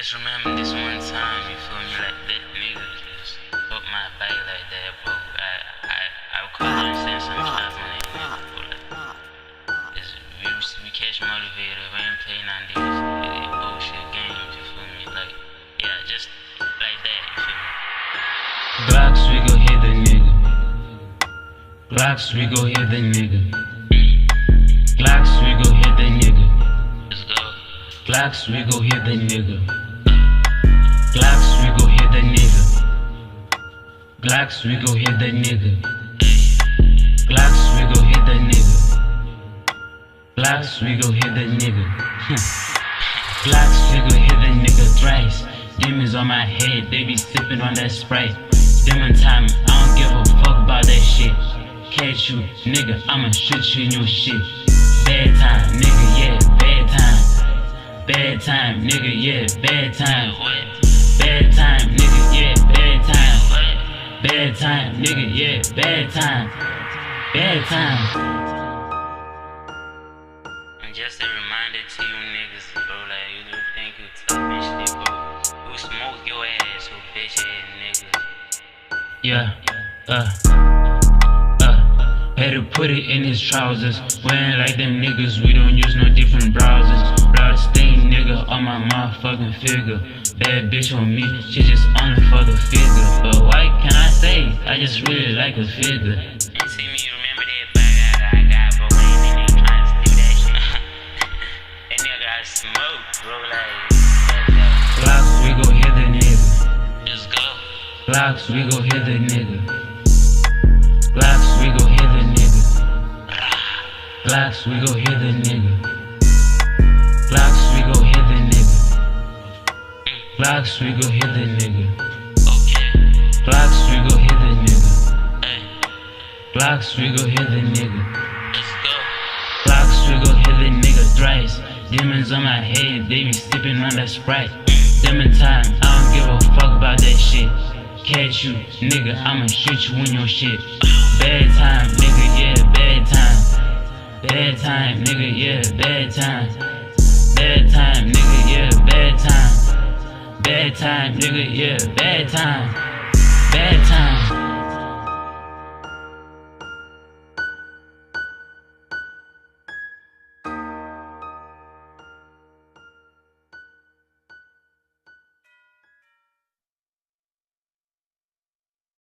just remember this one time, you feel me, like that nigga just fucked my bike like that, bro. I would call him and send some shots on that nigga, bro. Like, we catch motivated, we ain't play none of these bullshit games, you feel me, like, yeah, just like that, you feel me. Glocks, we go hit the nigga. Glocks, we go hit the nigga. Glocks, we go hit the nigga. Let's go. Glocks, we go hit the nigga. Glocks, we go hit the nigga. Glocks, we go hit the nigga. Glocks, we go hit the nigga. Glocks, we go hit the nigga. Glocks, we go hit the nigga thrice. Demons on my head, they be sipping on that Sprite. Demon time, I don't give a fuck about that shit. Catch you, nigga, I'ma shoot you in your shit. Bad time, nigga, yeah, bad time. Bad time, nigga, yeah, bad time. Bad time, nigga, yeah, bad time. Bad time, nigga, yeah, bad time. Bad time. And just a reminder to you niggas, bro, like, you do think you tough and shit, bro. Who smoke your ass, who bitch ass niggas? Yeah, had to put it in his trousers. We ain't like them niggas, we don't use no different browsers. Blood stain nigga on my motherfucking figure. Bad bitch on me, she just only for the figure. But what can I say? I just really like a figure. And see me, you remember that bag I got, but when that nigga trying to steal that shit. That nigga got smoked, bro, like. Glocks, we go hit the nigga. Let's go. Glocks, we go hit the nigga. Glocks, we go hit the nigga. Glocks, we go hit the nigga. Glocks, we go hit the nigga. Glocks, we go hit the nigga. Okay. Glocks, we go hit the nigga. Hey. Glocks, we go hit the nigga. Let's go. Glocks, we go hit the nigga thrice. Demons on my head, they be sipping on that Sprite. Demon time, I don't give a fuck about that shit. Catch you, nigga, I'ma shoot you in your shit. Bad time, nigga, yeah, bad time. Bad time, nigga, yeah, bad time. Bad time, nigga, yeah, bad time. Bad time, nigga, yeah, bad time. Bad time.